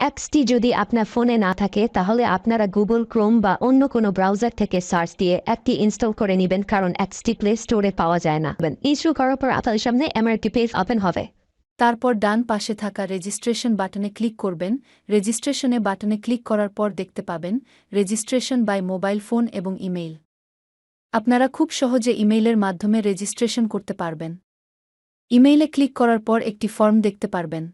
অ্যাপসটি যদি আপনার ফোনে না থাকে তাহলে আপনারা গুগল ক্রোম বা অন্য কোনো ব্রাউজার থেকে সার্চ দিয়ে অ্যাপটি ইনস্টল করে নেবেন, কারণ অ্যাপসটি প্লে স্টোরে পাওয়া যায় না। ইনস্টল করার পর আপনার সামনে এমআরটি পেজ ওপেন হবে। তারপর ডান পাশে থাকা রেজিস্ট্রেশন বাটনে ক্লিক করবেন। রেজিস্ট্রেশনে বাটনে ক্লিক করার পর দেখতে পাবেন রেজিস্ট্রেশন বাই মোবাইল ফোন এবং ইমেইল। আপনারা খুব সহজে ইমেইলের মাধ্যমে রেজিস্ট্রেশন করতে পারবেন। ইমেইলে ক্লিক করার পর একটি ফর্ম দেখতে পারবেন।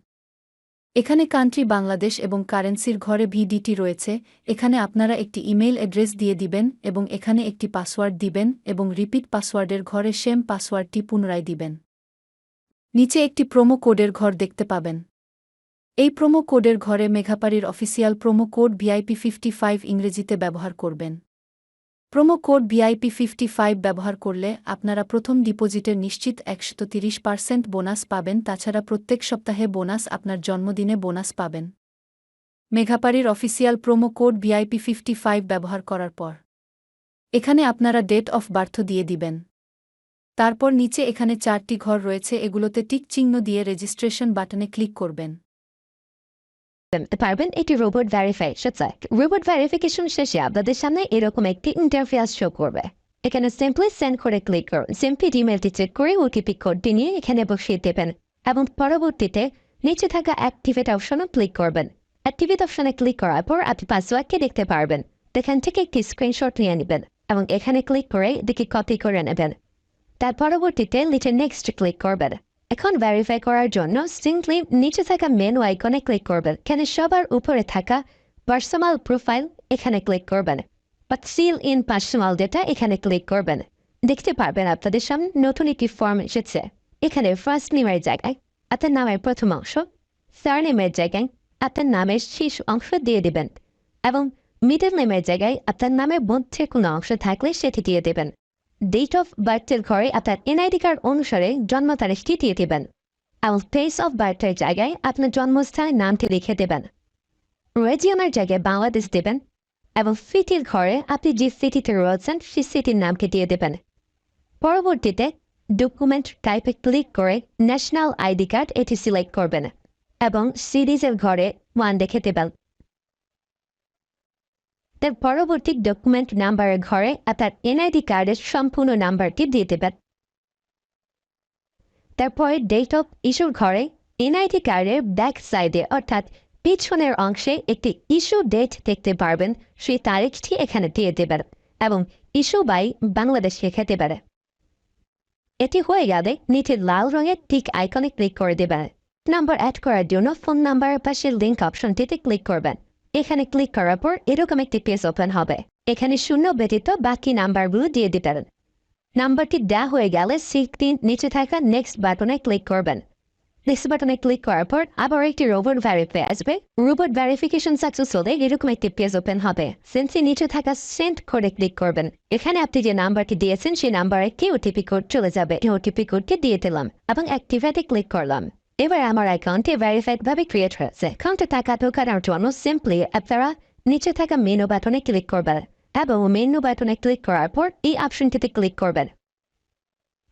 এখানে কান্ট্রি বাংলাদেশ এবং কারেন্সির ঘরে ভিডিটি রয়েছে। এখানে আপনারা একটি ইমেইল অ্যাড্রেস দিয়ে দিবেন এবং এখানে একটি পাসওয়ার্ড দিবেন এবং রিপিট পাসওয়ার্ডের ঘরে সেম পাসওয়ার্ডটি পুনরায় দিবেন। নিচে একটি প্রোমো কোডের ঘর দেখতে পাবেন। এই প্রোমো কোডের ঘরে মেঘাপাড়ির অফিসিয়াল প্রোমো কোড VIP55 ইংরেজিতে ব্যবহার করবেন। প্রোমো কোড VIP55 ব্যবহার করলে আপনারা প্রথম ডিপোজিটের নিশ্চিত 130% বোনাস পাবেন। তাছাড়া প্রত্যেক সপ্তাহে বোনাস, আপনার জন্মদিনে বোনাস পাবেন। মেঘাপাড়ির অফিসিয়াল প্রোমো কোড VIP55 ব্যবহার করার পর এখানে আপনারা ডেট অফ বার্থ দিয়ে দিবেন। তারপর নিচে এখানে 4টি ঘর রয়েছে, এগুলোতে টিক চিহ্ন দিয়ে রেজিস্ট্রেশন বাটনে ক্লিক করবেন। পারবেন এটি রোবট ভেরিফাই। রোবট ভেরিফিকেশন শেষে আপনাদের সামনে এরকম একটি ইন্টারফেস শো করবে। এখানে সিম্পলি সেন্ড করে ক্লিক করুন। সিম্পলি ইমেলটি চেক করে ওটিপি কোডটি নিয়ে এখানে বসিয়ে দেবেন এবং পরবর্তীতে নিচে থাকা অ্যাক্টিভেট অপশনে ক্লিক করবেন। অ্যাক্টিভেট অপশনে ক্লিক করার পর আপনি পাসওয়ার্ডকে দেখতে পারবেন। এখান থেকে একটি স্ক্রিনশট নিয়ে নেবেন এবং এখানে ক্লিক করে এদিকে কপি করে নেবেন। তার পরবর্তীতে নিচে নেক্সট ক্লিক করবেন। এখন ভেরিফাই করার জন্য সিম্পলি নিচে থাকা মেনু আইকনে ক্লিক করবেন। এখানে সবার উপরে থাকা পার্সোনাল প্রোফাইল এখানে ক্লিক করবেন বা সিল ইন পার্সোনাল ডেটা এখানে ক্লিক করবেন। দেখতে পারবেন আপনাদের সামনে নতুন একটি ফর্ম এসেছে। এখানে ফার্স্ট নেমের জায়গায় আপনার নামের প্রথম অংশ, সারনেমের জায়গায় আপনার নামের শেষ অংশ দিয়ে দেবেন এবং মিডল নেমের জায়গায় আপনার নামের মধ্যে কোনো অংশ থাকলে সেটি দিয়ে দেবেন। ডেট অফ বার্থের ঘরে আপনার এনআইডি কার্ড অনুসারে জন্ম তারিখটি দিয়ে দেবেন এবং প্লেস অফ বার্থের জায়গায় আপনার জন্মস্থানের নামটি লিখে দেবেন। রিজিয়নের জায়গায় বাংলাদেশ দেবেন এবং সিটির ঘরে আপনি যে সিটিতে রয়েছেন সেই সিটির নামটি দিয়ে দেবেন। পরবর্তীতে ডকুমেন্ট টাইপে ক্লিক করে ন্যাশনাল আইডি কার্ড এটি সিলেক্ট করবেন এবং সিরিজের ঘরে 1 দেখে দেবেন। তার পরবর্তী ডকুমেন্ট নাম্বারের ঘরে আপনার এনআইডি কার্ডের সম্পূর্ণ নাম্বারটি দিয়ে দেবেন। তারপরে ডেট অফ ইস্যুর ঘরে এনআইডি কার্ডের ব্যাক সাইডে অর্থাৎ পিছনের অংশে একটি ইস্যু ডেট দেখতে পারবেন, সেই তারিখটি এখানে দিয়ে দেবেন এবং ইস্যু বাই বাংলাদেশ লিখে দেবেন। এটি হয়ে গেলে নিচে লাল রঙের টিক আইকনে ক্লিক করে দেবেন। নাম্বার অ্যাড করার জন্য ফোন নাম্বারের পাশে লিঙ্ক অপশনটিতে ক্লিক করবেন। এখানে ক্লিক করার পর এরকম একটি পেজ ওপেন হবে। এখানে 0 ব্যতীত বাকি নাম্বারগুলো দিয়ে দিবেন। নাম্বারটি দেওয়া হয়ে গেলে সিক্রিন নিচে থাকা নেক্সট বাটনে ক্লিক করবেন। নেক্সট বাটনে ক্লিক করার পর আবার একটি রোবট ভেরিফাই আসবে। রোবট ভেরিফিকেশন সাকসেস হলে এরকম একটি পেজ ওপেন হবে। সেন্সি নিচে থাকা সেন্ড করে ক্লিক করবেন। এখানে আপনি যে নাম্বারটি দিয়েছেন সেই নাম্বারে কি ওটিপি কোড চলে যাবে। ওটিপি কোডটি দিয়ে দিলাম এবং অ্যাক্টিভেটে ক্লিক করলাম। এবার আমার অ্যাকাউন্টে ভেরিফাইড ভাবে ক্রিয়েট হয়েছে। অ্যাকাউন্টে টাকা ঢোকানোর জন্য সিম্পলি আপনারা নিচে থাকা মেনু বাটনে ক্লিক করবেন এবং মেনু বাটনে ক্লিক করার পর এই অপশনটিতে ক্লিক করবেন।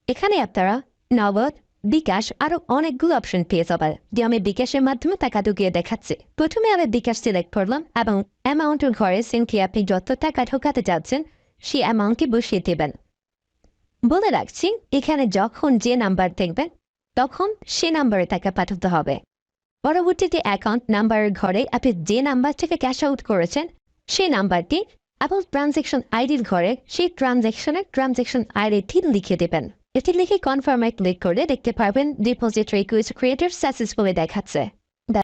এখানে আপনারা নগদ, বিকাশ আরো অনেকগুলো অপশন পেয়ে যাবেন। যে আমি বিকাশের মাধ্যমে টাকা ঢুকিয়ে দেখাচ্ছি। প্রথমে আমি বিকাশ সিলেক্ট করলাম এবং অ্যামাউন্টের ঘরে সিম্পলি আপনি যত টাকা ঢোকাতে যাচ্ছেন সেই অ্যামাউন্টটি বসিয়ে দেবেন। বলে রাখছি, এখানে যখন যে নাম্বার দেখবেন তখন সে নাম্বারে টাকা পাঠাতে হবে। পরবর্তীতে অ্যাকাউন্ট নাম্বারের ঘরে আপনি যে নাম্বার থেকে ক্যাশ আউট করেছেন সেই নাম্বারটি এবং ট্রানজ্যাকশন আইডির ঘরে সেই ট্রানজ্যাকশন আইডিটি লিখে দেবেন। এটি লিখে কনফার্মে ক্লিক করে দেখতে পারবেন ডিপোজিট রিকোয়েস্ট ক্রিয়েটেড সাকসেসফুলি দেখাচ্ছে।